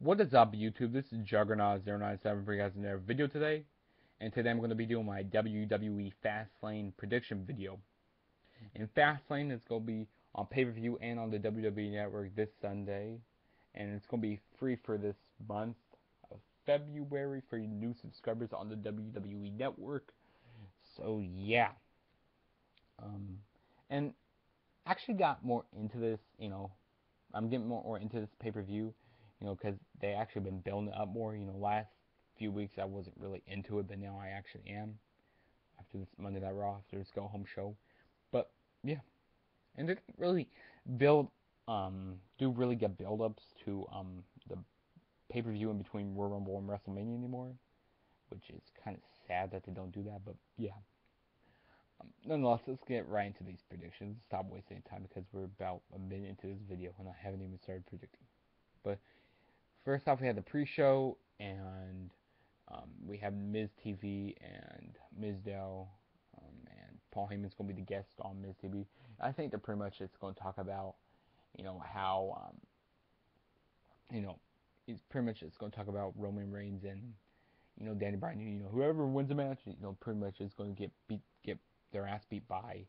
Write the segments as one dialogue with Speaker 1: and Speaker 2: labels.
Speaker 1: What is up, YouTube? This is Juggernaut097 for you guys in their video today. And today I'm going to be doing my WWE Fastlane prediction video. And Fastlane is going to be on pay-per-view and on the WWE Network this Sunday. And it's going to be free for this month of February for you new subscribers on the WWE Network. So, yeah. And actually got more into this, I'm getting more into this pay-per-view, because they actually been building it up more. Last few weeks I wasn't really into it, but now I actually am after this Monday Night Raw, after this go home show. But yeah, and they didn't really build, do really get build-ups to the pay-per-view in between Royal Rumble and WrestleMania anymore, which is kind of sad that they don't do that. But yeah. Nonetheless, let's get right into these predictions. Stop wasting time because we're about a minute into this video and I haven't even started predicting. But first off, we have the pre-show, and we have Miz TV and Miz Dow, and Paul Heyman's going to be the guest on Miz TV. I think they're pretty much just going to talk about, how, it's pretty much just going to talk about Roman Reigns and, Danny Bryan. Whoever wins the match, pretty much is going to get their ass beat by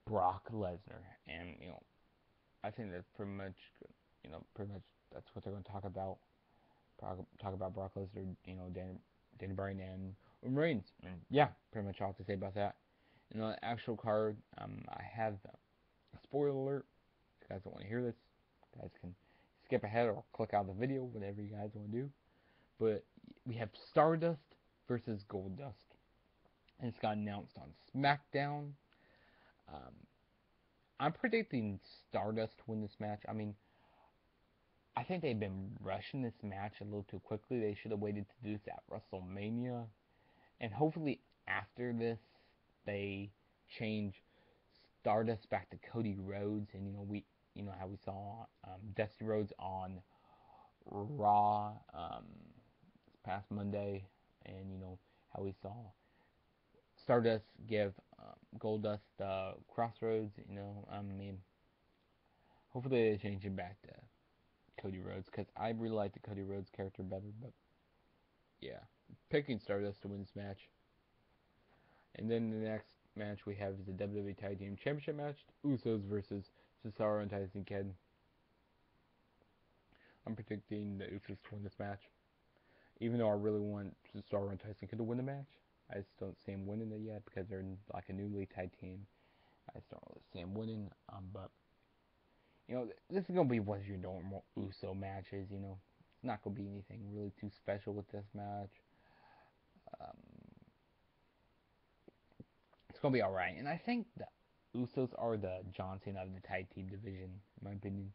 Speaker 1: Brock Lesnar, and I think that's pretty much, that's what they're going to talk about. Talk about Brock Lesnar, Danny Bryan and Reigns, and yeah, pretty much all I have to say about that. The actual card, I have a spoiler alert. If you guys don't want to hear this, you guys can skip ahead or click out the video, whatever you guys want to do. But we have Stardust versus Goldust. And it's got announced on SmackDown. I'm predicting Stardust to win this match. I mean, I think they've been rushing this match a little too quickly. They should have waited to do this at WrestleMania. And hopefully after this, they change Stardust back to Cody Rhodes. And, how we saw Dusty Rhodes on Raw this past Monday. And, how we saw Stardust give Goldust Crossroads, hopefully they change it back to Cody Rhodes, because I really like the Cody Rhodes character better, but yeah, picking Stardust to win this match. And then the next match we have is the WWE Tag Team Championship match, Usos versus Cesaro and Tyson Kidd. I'm predicting the Usos to win this match, even though I really want Cesaro and Tyson Kidd to win the match. I just don't see him winning it yet because they're like a newly tag team. I just don't really see him winning. But this is gonna be one of your normal Uso matches. It's not gonna be anything really too special with this match. It's gonna be all right, and I think the Usos are the John Cena of the tag team division, in my opinion.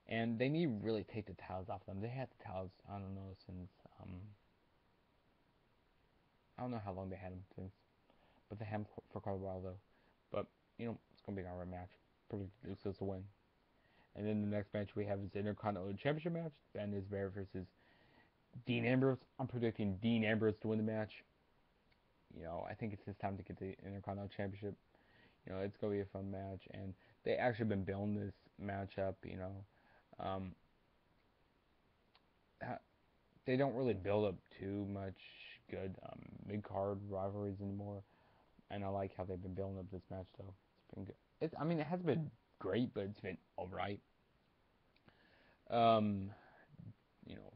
Speaker 1: And they need to really take the titles off them. They had the titles, I don't know, since I don't know how long they had them since, but they had them for quite a while though. But it's gonna be an alright match. Predict the Usos to win. And then the next match we have is the Intercontinental Championship match. Ben Isbell versus Dean Ambrose. I'm predicting Dean Ambrose to win the match. I think it's his time to get the Intercontinental Championship. It's gonna be a fun match, and they actually been building this match up. They don't really build up too much good mid-card rivalries anymore, and I like how they've been building up this match though. It's been good. It has been great, but it's been alright. Um, you know,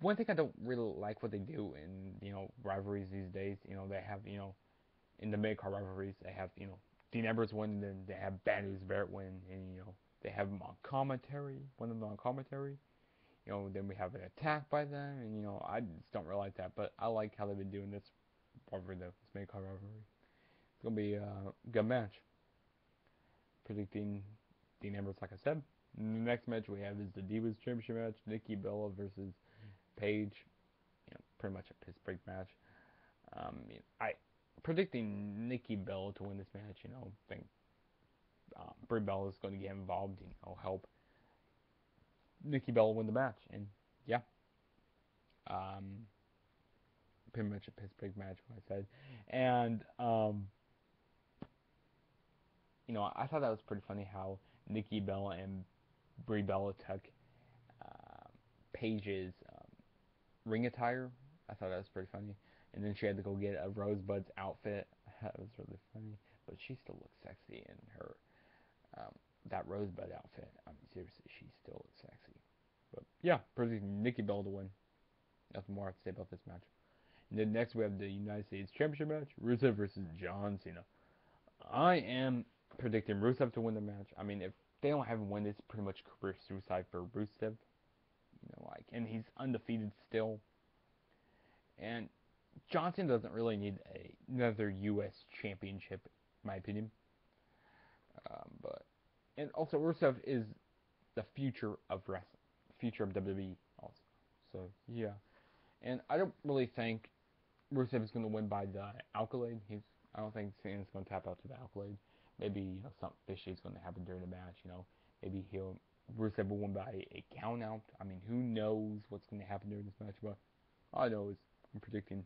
Speaker 1: one thing I don't really like what they do in rivalries these days. They have in the mid-card rivalries they have Dean Ambrose win, and then they have Bad News Barrett win, and they have him on commentary, one of them on commentary. Then we have an attack by them, and I just don't really like that. But I like how they've been doing this rivalry though. This mid-card rivalry. It's gonna be a good match. Predicting Dean Ambrose, like I said. And the next match we have is the Divas Championship match: Nikki Bella versus Paige. Pretty much a piss break match. I predicting Nikki Bella to win this match. Think Brie Bella is going to get involved. Help Nikki Bella win the match, and yeah, pretty much a piss break match, like I said. And I thought that was pretty funny how Nikki Bella and Brie Bella took um, Paige's ring attire. I thought that was pretty funny. And then she had to go get a Rosebud's outfit. That was really funny. But she still looks sexy in her um, that Rosebud outfit. I mean, seriously, she still looks sexy. But yeah, pretty Nikki Bella to win. Nothing more I have to say about this match. And then next we have the United States Championship match: Rusev versus John Cena. I am predicting Rusev to win the match. I mean, if they don't have him win, it's pretty much career suicide for Rusev. And he's undefeated still. And Johnson doesn't really need another U.S. championship, in my opinion. But and also Rusev is the future of wrestling, future of WWE also. So yeah, and I don't really think Rusev is going to win by the accolade. I don't think Cena's going to tap out to the accolade. Maybe something fishy is going to happen during the match. Maybe Rusev will win by a count out. I mean, who knows what's going to happen during this match? But all I know is I'm predicting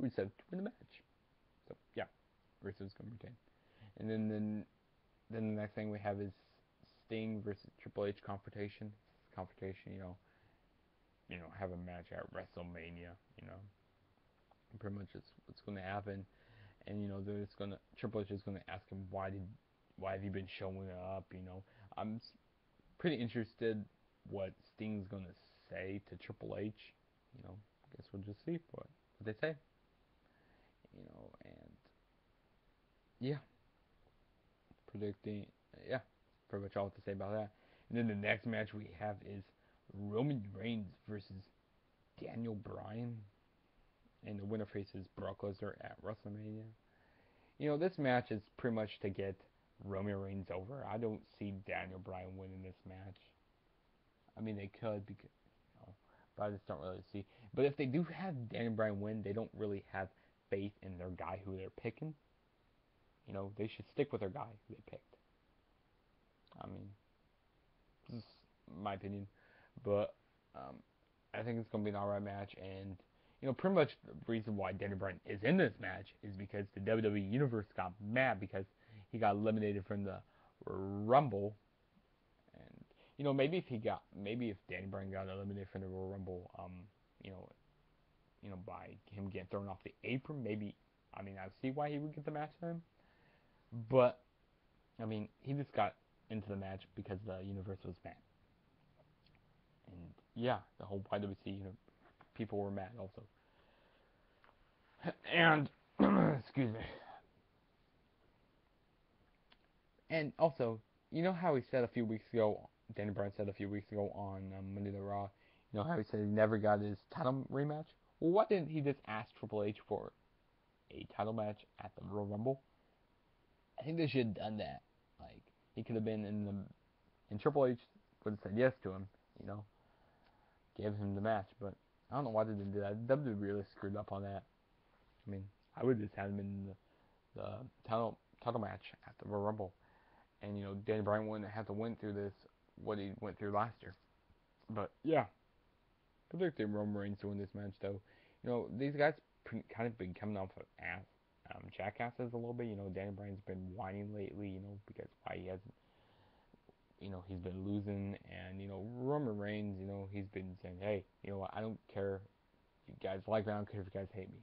Speaker 1: Rusev to win the match. So yeah, Rusev's going to retain. And then the next thing we have is Sting versus Triple H confrontation. Confrontation, have a match at WrestleMania. Pretty much is what's going to happen. And Triple H is going to ask him why have you been showing up? I'm pretty interested what Sting's going to say to Triple H. I guess we'll just see what they say. And yeah, predicting. Yeah, pretty much all to say about that. And then the next match we have is Roman Reigns versus Daniel Bryan, and the winner faces Brock Lesnar at WrestleMania. This match is pretty much to get Roman Reigns over. I don't see Daniel Bryan winning this match. I mean, they could, but I just don't really see. But if they do have Daniel Bryan win, they don't really have faith in their guy who they're picking. They should stick with their guy who they picked. I mean, this is my opinion, but I think it's gonna be an alright match. And pretty much the reason why Daniel Bryan is in this match is because the WWE Universe got mad because he got eliminated from the Rumble. And maybe if Daniel Bryan got eliminated from the Royal Rumble, you know, by him getting thrown off the apron, maybe. I mean, I see why he would get the match then. But I mean, he just got into the match because the universe was mad. And yeah, the whole YWC people were mad also. And excuse me. And also, how he said a few weeks ago, Danny Bryan said a few weeks ago on Monday Night Raw, how he said he never got his title rematch? Well, why didn't he just ask Triple H for a title match at the Royal Rumble? I think they should have done that. Like, he could have been and Triple H would have said yes to him, gave him the match, but I don't know why they didn't do that. WWE really screwed up on that. I mean, I would just have him in the title match at the Royal Rumble. And, Danny Bryan wouldn't have to went through what he went through last year. But, yeah. Predicting Roman Reigns to win this match, though. These guys kind of been coming off of jackasses a little bit. Danny Bryan's been whining lately, because why he hasn't, he's been losing. And, Roman Reigns, he's been saying, hey, I don't care if you guys like me, I don't care if you guys hate me,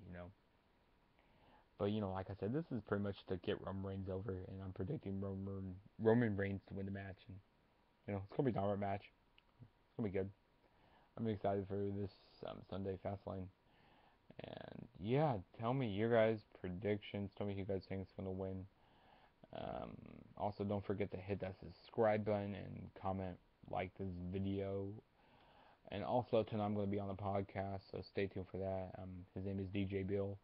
Speaker 1: But, like I said, this is pretty much to get Roman Reigns over, and I'm predicting Roman Reigns to win the match. And, it's going to be an alright match. It's going to be good. I'm excited for this Sunday Fastlane. And, yeah, tell me your guys' predictions. Tell me who you guys think is going to win. Also, don't forget to hit that subscribe button and comment, like this video. And also, tonight I'm going to be on the podcast, so stay tuned for that. His name is DJ Bill.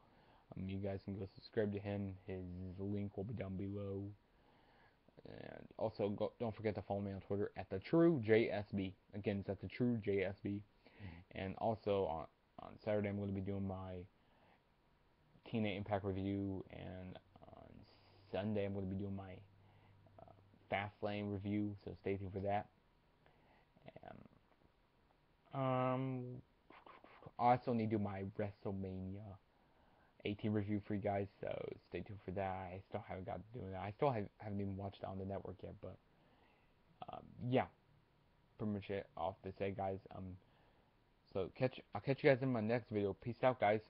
Speaker 1: You guys can go subscribe to him. His link will be down below. And also, don't forget to follow me on Twitter at TheTrueJSB. Again, it's at TheTrueJSB. And also, on Saturday, I'm going to be doing my TNA Impact review. And on Sunday, I'm going to be doing my Fastlane review. So stay tuned for that. I also need to do my WrestleMania 18 review for you guys, so stay tuned for that. I still haven't got to doing that. I still haven't even watched it on the network yet, but yeah. pretty much it off to say, guys. So I'll catch you guys in my next video. Peace out, guys.